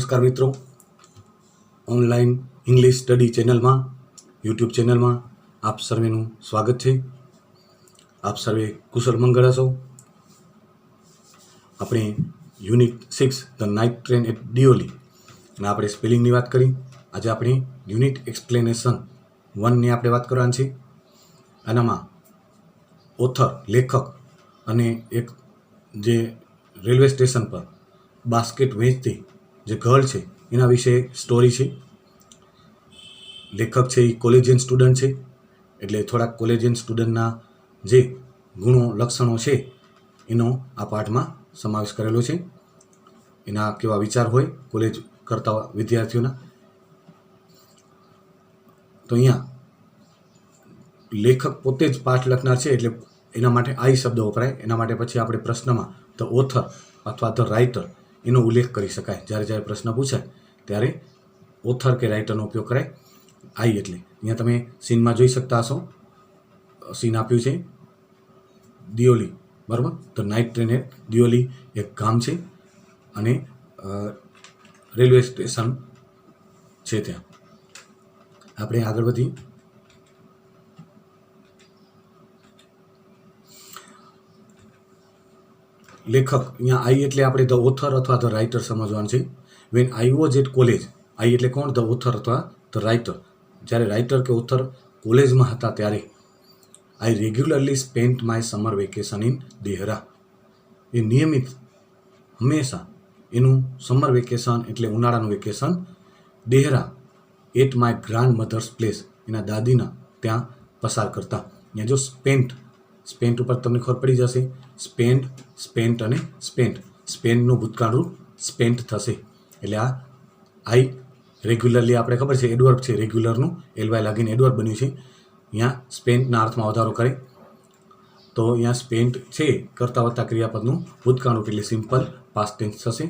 નમસ્કાર મિત્રો, online English study ચેનલમાં યુટ્યુબ ચેનલમાં આપ સર્વેનું સ્વાગત છે. આપ સર્વે કુશળ મંગળ હશો. આપણે unit 6 the night train at Deoli અને આપણે સ્પેલિંગની વાત કરી. આજે આપણે યુનિટ એક્સપ્લેનેશન 1ની આપણે વાત કરવાની છે. આનામાં ઓથર લેખક અને એક જે રેલવે સ્ટેશન પર બાસ્કેટ વેચતી જે ગર્લ છે એના વિશે સ્ટોરી છે. લેખક છે એ કોલેજિયન સ્ટુડન્ટ છે, એટલે થોડાક કોલેજિયન સ્ટુડન્ટના જે ગુણો લક્ષણો છે એનો આ પાઠમાં સમાવેશ કરેલો છે. એના કેવા વિચાર હોય કોલેજ કરતા વિદ્યાર્થીઓના. તો અહીંયા લેખક પોતે જ પાઠ લખનાર છે, એટલે એના માટે આઈ શબ્દ વપરાય. એના માટે પછી આપણે પ્રશ્નમાં ધ ઓથર અથવા ધ રાઇટર એનો ઉલ્લેખ કરી શકાય. જ્યારે જ્યારે પ્રશ્ન પૂછાય ત્યારે ઓથર કે રાઇટરનો ઉપયોગ કરાય. આઈ એટલે અહીંયા તમે સીનમાં જોઈ શકતા હશો, સીન આપ્યું છે દિયોલી, બરાબર. ધ નાઇટ ટ્રેન એટ દિયોલી એક ગામ છે અને રેલવે સ્ટેશન છે ત્યાં. આપણે આગળ વધી. લેખક અહીંયા આઈ એટલે આપણે ધ ઓથર અથવા ધ રાઇટર સમજવાનું છે. When I was at college, I એટલે કોણ? ધ ઓથર અથવા ધ રાઇટર. જ્યારે રાઇટર કે ઓથર કોલેજમાં હતા ત્યારે I regularly spent my summer vacation in Dehra. એ નિયમિત હંમેશા એનું સમર વેકેશન એટલે ઉનાળાનું vacation Dehra at my grandmother's place, એના દાદીના ત્યાં પસાર કરતા. અહીંયા જો સ્પેન્ટ ઉપર તમને ખબર પડી જશે. સ્પેન્ટ અને સ્પેન્ડનું ભૂતકાળ રૂપ સ્પેન્ટ થશે. એટલે આ આઈ રેગ્યુલરલી આપણે ખબર છે એડવર્બ છે, રેગ્યુલરનું એલવાય લાગીને એડવર્બ બન્યું છે. અહીંયા સ્પેન્ટના અર્થમાં વધારો કરે તો અહીંયા સ્પેન્ટ છે કરતા વત્તા ક્રિયાપદનું ભૂતકાળ રૂપ એટલે સિમ્પલ પાસ્ટ ટેન્સ થશે.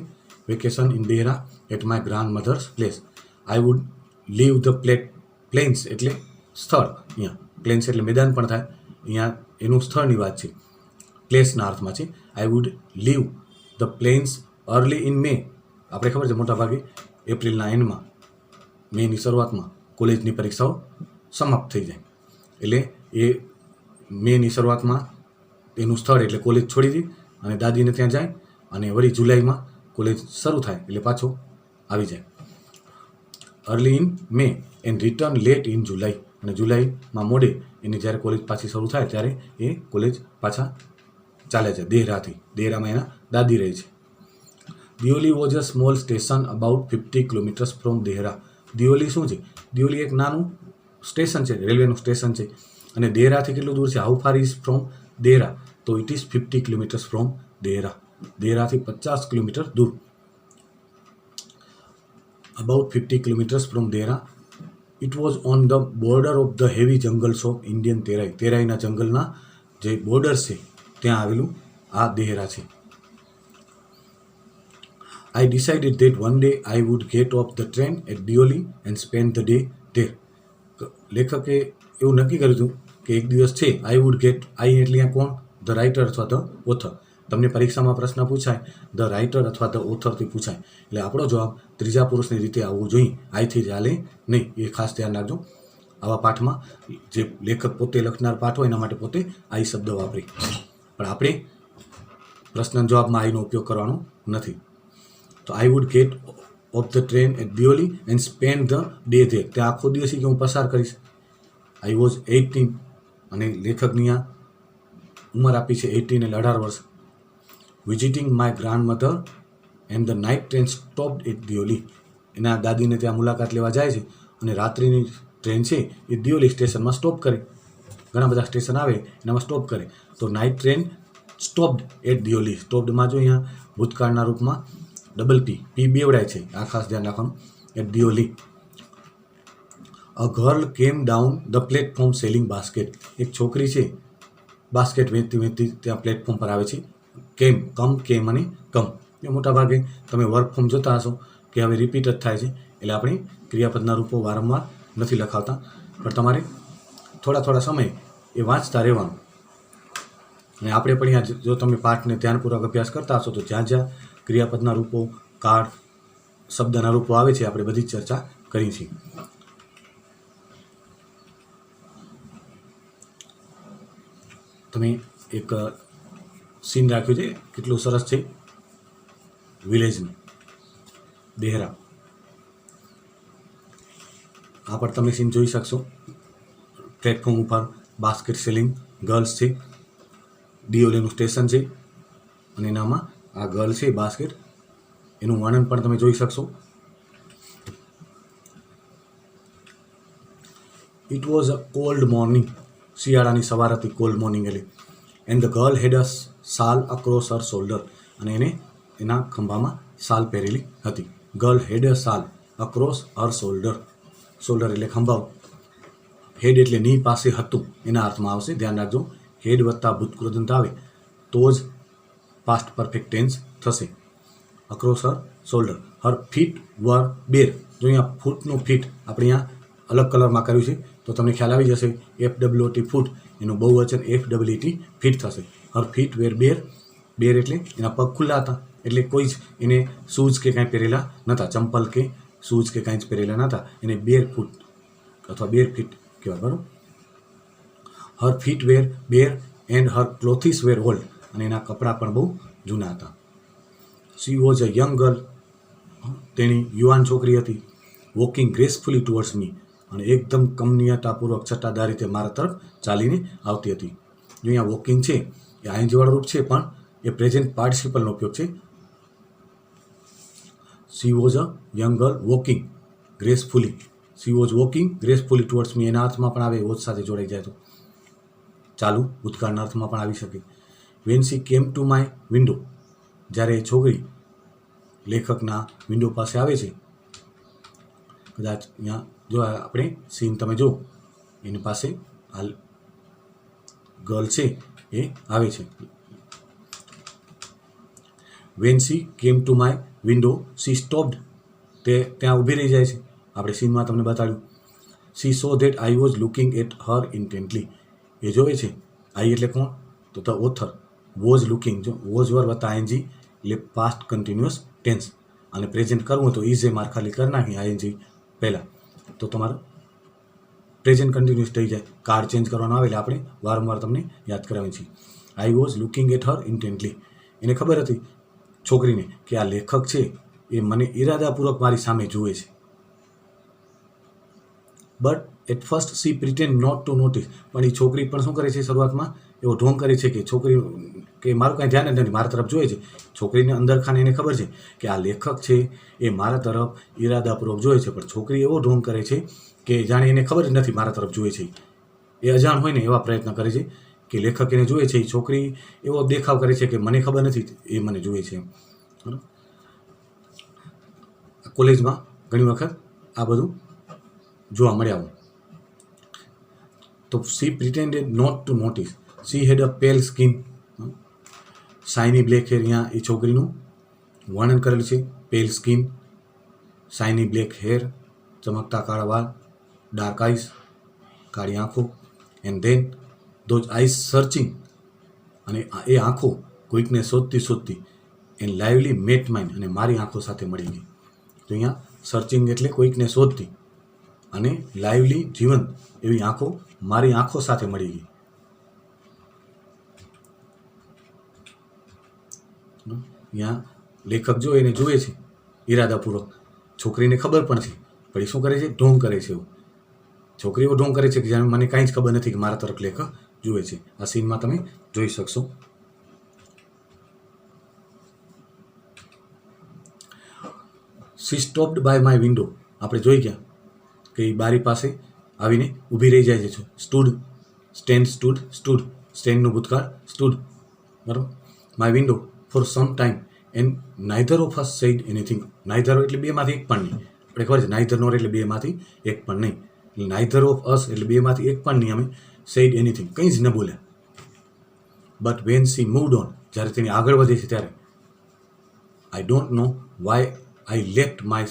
Vacation in Dehra at my grandmother's place. I would leave the plains એટલે સ્થળ. અહીંયા પ્લેન્સ એટલે મેદાન પણ થાય. અહીંયા એનું સ્થળની વાત છે, પ્લેસના અર્થમાં છે. I would leave the plains early in May. આપણે ખબર છે મોટાભાગે એપ્રિલના એન્ડમાં, મેની શરૂઆતમાં કોલેજની પરીક્ષાઓ સમાપ્ત થઈ જાય. એટલે એ મેની શરૂઆતમાં એનું સ્થળ એટલે કોલેજ છોડી દે અને દાદીને ત્યાં જાય, અને વળી જુલાઈમાં કોલેજ શરૂ થાય એટલે પાછો આવી જાય. Early in May and return late in July. અને જુલાઈમાં મોડે એની જ્યારે કોલેજ પાછી શરૂ થાય ત્યારે એ કોલેજ પાછા ચાલે છે દેહરાથી. દેહરામાં એના દાદી રહે છે. Deoli was a small station about 50 kilometres from Dehra. Deoli શું છે? દિયોલી એક નાનું સ્ટેશન છે, રેલવેનું સ્ટેશન છે. અને દેહરાથી કેટલું દૂર છે? How far is from Dehra? તો it is 50 kilometres from Dehra. દેહરાથી 50 કિલોમીટર દૂર. About 50 kilometres from Dehra. It was on the border of the heavy jungles of Indian Terai. તેરાઈના જંગલના જે બોર્ડર્સ છે ત્યાં આવેલું આ દેહરા છે. I decided that one day I would get off the train at Dioli and spend the day there. લેખકે એવું નક્કી કર્યું હતું કે એક દિવસ છે આઈ વુડ ગેટ. આઈ એટલે અહીંયા કોણ? ધ રાઇટર અથવા ધ ઓથર. તમને પરીક્ષામાં પ્રશ્ન પૂછાય ધ રાઇટર અથવા ધ ઓથરથી પૂછાય એટલે આપણો જવાબ ત્રીજા પુરુષની રીતે આવવું જોઈએ, આઈથી ચાલે નહીં. એ ખાસ ધ્યાન રાખજો. આવા પાઠમાં જે લેખક પોતે લખનાર પાઠ હોય એના માટે પોતે આઈ શબ્દ વાપરી, પણ આપણે પ્રશ્ન જવાબમાં આઈનો ઉપયોગ કરવાનો નથી. તો I would get off the train at Deoli and spend the day there. ત્યાં આખો દિવસ કે હું પસાર કરીશ. આઈ વોઝ 18 અને લેખકની આ ઉંમર આપી છે 18 એટલે 18 વર્ષ. Visiting my grandmother and the night train stopped at Deoli. એના દાદીને ત્યાં મુલાકાત લેવા જાય છે અને રાત્રિની ટ્રેન છે એ દિયોલી સ્ટેશનમાં સ્ટોપ કરે. ઘણા બધા સ્ટેશન આવે એનામાં સ્ટોપ કરે. તો નાઇટ ટ્રેન સ્ટોપ્ડ એટ દિયોલી. સ્ટોપ્ડમાં જો અહીંયા ભૂતકાળના રૂપમાં ડબલ પી બેવડાય છે, આ ખાસ ધ્યાન રાખવાનું. At Deoli. A girl came down the platform selling basket. એક છોકરી છે બાસ્કેટ વેચતી ત્યાં પ્લેટફોર્મ પર આવે છે. કેમ અને કમ એ મોટાભાગે તમે વર્ક ફોર્મ જોતા હશો કે હવે રિપીટ જ થાય છે, એટલે આપણે ક્રિયાપદના રૂપો વારંવાર નથી લખાવતા, પણ તમારે થોડા સમય એ વાંચતા રહેવાનું. અને આપણે પણ અહીંયા જો તમે પાઠને ધ્યાનપૂર્વક અભ્યાસ કરતા હશો તો જ્યાં જ્યાં ક્રિયાપદના રૂપો, કાળ, શબ્દના રૂપો આવે છે આપણે બધી જ ચર્ચા કરી છે. તમે એક સીન રાખ્યું છે, કેટલું સરસ છે, વિલેજનું, દેહરા. આ પર તમે સીન જોઈ શકશો. પ્લેટફોર્મ ઉપર બાસ્કેટ સેલિંગ ગર્લ્સ છે, ડિયોલેનું સ્ટેશન છે, અને એનામાં આ ગર્લ છે બાસ્કેટ, એનું વર્ણન પણ તમે જોઈ શકશો. It was a cold morning, શિયાળાની સવાર હતી, કોલ્ડ મોર્નિંગ એટલે. And the girl had a shawl across her shoulder, અને એને એના ખંભામાં શાલ પહેરેલી હતી. Girl had a shawl across her shoulder, shoulder એટલે ખંભા, હેડ એટલે ની પાસે હતું એના અર્થમાં આવશે. ધ્યાન રાખજો, હેડ વત્તા ભૂતકૃદંત આવે તો જ પાસ્ટ પરફેક્ટ ટેન્સ થશે. Across her shoulder. Her fit વર બેર. જો અહીંયા ફૂટનું ફીટ આપણે અહીંયા અલગ કલરમાં કર્યું છે તો તમને ખ્યાલ આવી જશે. FWOT ફૂટ, એનું બહુવચન FEET ફીટ થશે. હર ફીટ વેર બેર, બેર એટલે એના પગ ખુલ્લા હતા, એટલે કોઈ જ એને શૂઝ કે કાંઈ પહેરેલા નહોતા, ચંપલ કે શૂઝ કે કાંઈ જ પહેરેલા નહોતા, એને બેર ફૂટ અથવા બેર ફીટ કહેવાય, બરાબર. Her feet were bare and her clothes were old, અને એના કપડાં પણ બહુ જૂના હતા. She was a young girl, તેની યુવાન છોકરી હતી. વોકિંગ ગ્રેસફુલી ટુવર્ડ્સ મી, અને એકદમ કમનીયતાપૂર્વક છટાદાર રીતે મારા તરફ ચાલીને આવતી હતી. જો અહીંયા વોકિંગ છે એ આઈએનજી વાળું રૂપ છે, પણ એ પ્રેઝન્ટ પાર્ટિસિપલનો ઉપયોગ છે. She was a young girl walking gracefully, she was walking gracefully towards me, એના અર્થમાં પણ આવે, વોઝ સાથે જોડાઈ જાય તો ચાલુ ભૂતકાળના અર્થમાં પણ આવી શકે. Van she came to my window, જ્યારે એ છોકરી લેખકના વિન્ડો પાસે આવે છે, કદાચ અહીંયા જો આપણે સીન તમે જો, એની પાસે હાલ ગર્લ છે એ આવે છે. When she came to my window she stopped, તે ત્યાં ઊભી રહી જાય છે. આપણે સીનમાં તમને બતાડ્યું. She saw that I was looking at her intently, એ જોવે છે. આઈ એટલે કોણ, તો ધ ઓથર. વોઝ લુકિંગ, જો વોઝ વર વત્તા આઈએનજી એટલે પાસ્ટ કન્ટિન્યુઅસ ટેન્સ, અને પ્રેઝન્ટ કરવું હોય તો ઇઝ એ માર ખાલી કરી નાખી આઈએનજી પહેલાં, તો તમારું પ્રેઝન્ટ કન્ટિન્યુઅસ થઈ જાય. કાર્ડ ચેન્જ કરવાનો આવે એટલે આપણે વારંવાર તમને યાદ કરાવીએ છીએ. I was looking at her intently, એને ખબર હતી છોકરીને કે આ લેખક છે એ મને ઇરાદાપૂર્વક મારી સામે જુએ છે. But at first she pretend not to notice, પણ એ છોકરી પણ શું કરે છે શરૂઆતમાં, એવો ઢોંગ કરે છે કે છોકરી કે મારું કાંઈ ધ્યાન જ નથી, મારા તરફ જોઈએ છે. છોકરીને અંદર ખાને એને ખબર છે કે આ લેખક છે એ મારા તરફ ઇરાદાપૂર્વક જોઈએ છે, પણ છોકરી એવો ઢોંગ કરે છે કે જાણે એને ખબર જ નથી મારા તરફ જોઈએ છે. એ અજાણ હોય ને એવા પ્રયત્ન કરે છે કે લેખક એને જોઈએ છે. એ છોકરી એવો દેખાવ કરે છે કે મને ખબર નથી એ મને જોઈએ છે. બરાબર. કોલેજમાં ઘણી વખત આ બધું જોવા મળે આવું. તો she pretended not to notice, she had a pale skin, shiny black hair, અહીંયા એ છોકરીનું વર્ણન કરેલું છે. Pale skin, shiny black hair, ચમકતા કાળા વાળ, ડાર્ક આઈસ, કાળી આંખો. And then those eyes searching, અને એ આંખો કોઈકને શોધતી શોધતી, એન્ડ લાઇવલી મેટ માઇન્ડ, અને મારી આંખો સાથે મળી ગઈ. તો અહીંયા સર્ચિંગ એટલે કોઈકને શોધતી, અને લાઇવલી જીવંત એવી આંખો મારી આંખો સાથે મળી ગઈ. અહીંયા લેખક જો એને જુએ છે ઈરાદાપૂર્વક, છોકરીને ખબર પણ છે, પણ એ શું કરે છે, ઢોંગ કરે છે. એવું છોકરી એવો ઢોંગ કરે છે કે જાણે મને કાંઈ જ ખબર નથી કે મારા તરફ લેખક જુએ છે. આ સીનમાં તમે જોઈ શકશો. She stopped by my window, આપણે જોઈ ગયા કે એ બારી પાસે આવીને ઊભી રહી જાય છે. સ્ટૂડ, સ્ટેન્ડ, સ્ટૂડ, સ્ટૂડ, સ્ટેન્ડનું ભૂતકાળ સ્ટૂડ, બરાબર. My window for some time and neither of us said anything. Neither એટલે બેમાંથી એક પણ નહીં, આપણે ખબર છે નાઇધર નોર એટલે બેમાંથી એક પણ નહીં, એટલે નાઇધર ઓફ અસ એટલે બેમાંથી એક પણ નહીં અમે સેડ એનીથિંગ, કંઈ જ ન બોલ્યા. But when she moved on, જ્યારે તેની આગળ વધે છે ત્યારે, I don't know why I left my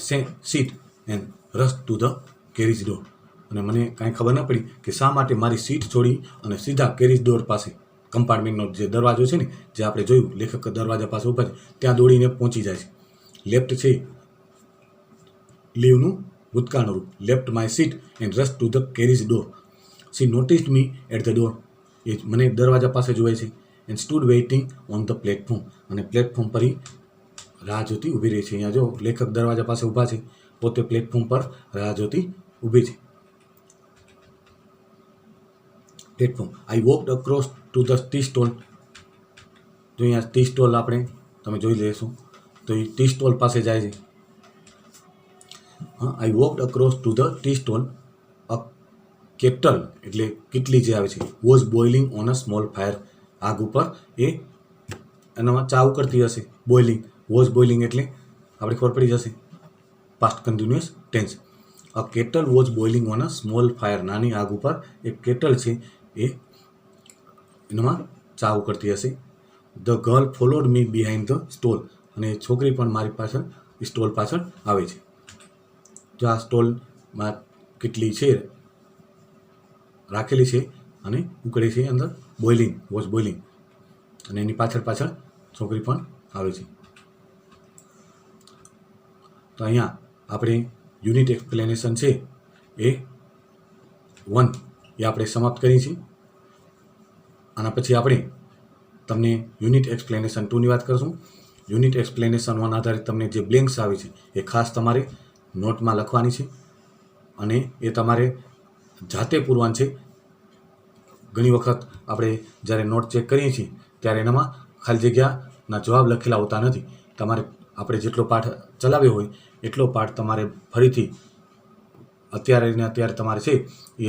seat and rush to the carriage door, અને મને કાંઈ ખબર ન પડી કે શા માટે મારી સીટ છોડી અને સીધા કેરેજ ડોર પાસે, કમ્પાર્ટમેન્ટનો જે દરવાજો છે ને, જે આપણે જોયું લેખક દરવાજા પાસે ઊભા છે ત્યાં દોડીને પહોંચી જાય છે. લેફ્ટ છે લીવનું ભૂતકાળનું રૂપ. Left my seat and rush to the carriage door. She noticed me at the door. એ મને દરવાજા પાસે જોવે છે. And stood waiting on the platform. અને પ્લેટફોર્મ પર રાહ જોતી ઊભી રહી છે. અહીંયા જો લેખક દરવાજા પાસે ઊભા છે, પોતે પ્લેટફોર્મ પર રાહ જોતી ઊભી છે. Platform. I walked across to the tea stall. જો અહીંયા ટી સ્ટોલ આપણે તમે જોઈ લેશો તો એ ટી સ્ટોલ પાસે જાય છે. I walked across to the tea stall. A kettle એટલે કેટલી જે આવે છે was boiling on a small fire. આગ ઉપર એ એનામાં ચા ઉકળતી હશે. બોઇલિંગ, વોઝ બોઇલિંગ એટલે આપણે ખબર પડી જશે past continuous tense. A kettle was boiling on a small fire. નાની આગ ઉપર એક કેટલ છે એ એનામાં ચા ઉકળતી હશે. The girl followed me behind the stall. અને છોકરી પણ મારી પાછળ સ્ટોલ પાછળ આવે છે. જો આ સ્ટોલમાં કેટલી છે રાખેલી છે અને ઉકળી છે અંદર. Boiling, was boiling. અને એની પાછળ પાછળ છોકરી પણ આવે છે. તો અહીંયા આપણે યુનિટ એક્સપ્લેનેશન છે એ 1 એ આપણે સમાપ્ત કરી છે. આના પછી આપણે તમને યુનિટ એક્સપ્લેનેશન 2ની વાત કરશું. યુનિટ એક્સપ્લેનેશન 1 આધારિત તમને જે બ્લેન્ક્સ આવે છે એ ખાસ તમારે નોટમાં લખવાની છે અને એ તમારે જાતે પૂરવાનું છે. ઘણી વખત આપણે જ્યારે નોટ ચેક કરીએ છીએ ત્યારે એનામાં ખાલી જગ્યાના જવાબ લખેલા હોતા નથી. તમારે આપણે જેટલો પાઠ ચલાવ્યો હોય એટલો પાઠ તમારે ફરીથી અત્યારે ને અત્યારે તમારે છે એ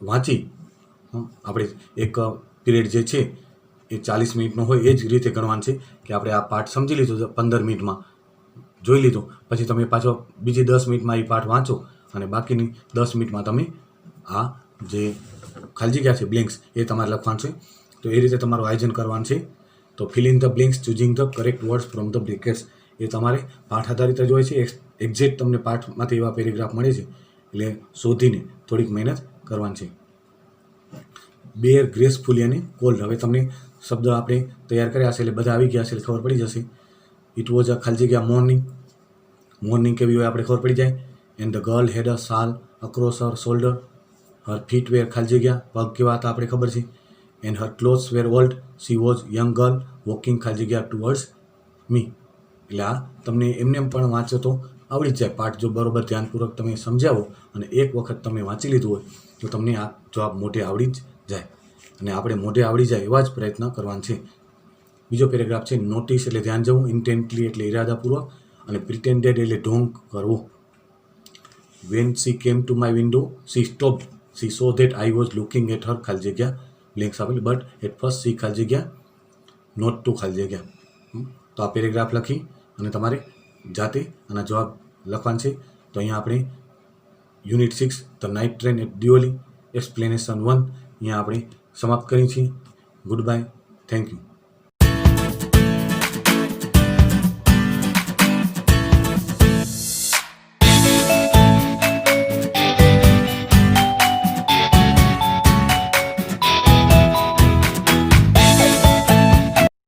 વાંચી આપણે એક પીરિયડ જે છે એ 40 મિનિટનો હોય એ જ રીતે ગણવાનું છે કે આપણે આ પાઠ સમજી લીધો 15 મિનિટમાં જોઈ લીધો, પછી તમે પાછો બીજી 10 મિનિટમાં એ પાઠ વાંચો અને બાકીની 10 મિનિટમાં તમે આ જે ખાલી જગ્યા છે બ્લેન્ક્સ એ તમારે લખવાનું છે. તો એ રીતે તમારું આયોજન કરવાનું છે. તો fill in the blanks choosing the correct words from the brackets. એ તમારે પાઠ આધારિત જ હોય છે. એક્ઝેક્ટ તમને પાઠમાંથી એવા પેરેગ્રાફ મળે છે એટલે શોધીને થોડીક મહેનત કરવાની છે. બેર ગ્રેસફુલી અને કોલ્ડ. હવે તમને શબ્દ આપણે તૈયાર કર્યા હશે એટલે બધા આવી ગયા હશે એટલે ખબર પડી જશે. ઇટ વોઝ અ ખાલી જગ્યા મોર્નિંગ. મોર્નિંગ કેવી હોય આપણે ખબર પડી જાય. And the girl had a shawl across her shoulder. Her feet were ખાલી જગ્યા પગ કેવા હતા આપણે ખબર છે. And her clothes were old. She was young girl walking ખાલી જગ્યા ટુવર્ડ્સ મી. એટલે આ તમને એમને પણ વાંચો તો આવડી જ જાય. પાઠ જો બરોબર ધ્યાનપૂર્વક તમે સમજાવો અને એક વખત તમે વાંચી લીધું હોય તો તમને આ જવાબ મોઢે આવડી જ જાય. અને આપણે મોઢે આવડી જાય એવા જ પ્રયત્ન કરવાનો છે. બીજો પેરેગ્રાફ છે નોટિસ એટલે ધ્યાન જવું, ઇન્ટેન્ટલી એટલે ઇરાદાપૂર્વક અને પ્રિટેન્ડેડ એટલે ઢોંગ કરવો. When she came to my window she stopped. She saw that I was looking at her ખાલી જગ્યા બ્લેન્ક્સ આપેલી. બટ એટ ફર્સ્ટ સી ખાલી જગ્યા નોટ ટુ ખાલી જગ્યા. તો આ પેરેગ્રાફ લખી અને તમારે જાતે આના જવાબ લખવાના છે. તો અહીંયા આપણે unit 6 the night train at Deoli explanation 1 અહીંયા આપણે સમાપ્ત કરી છીએ. Goodbye. Thank you.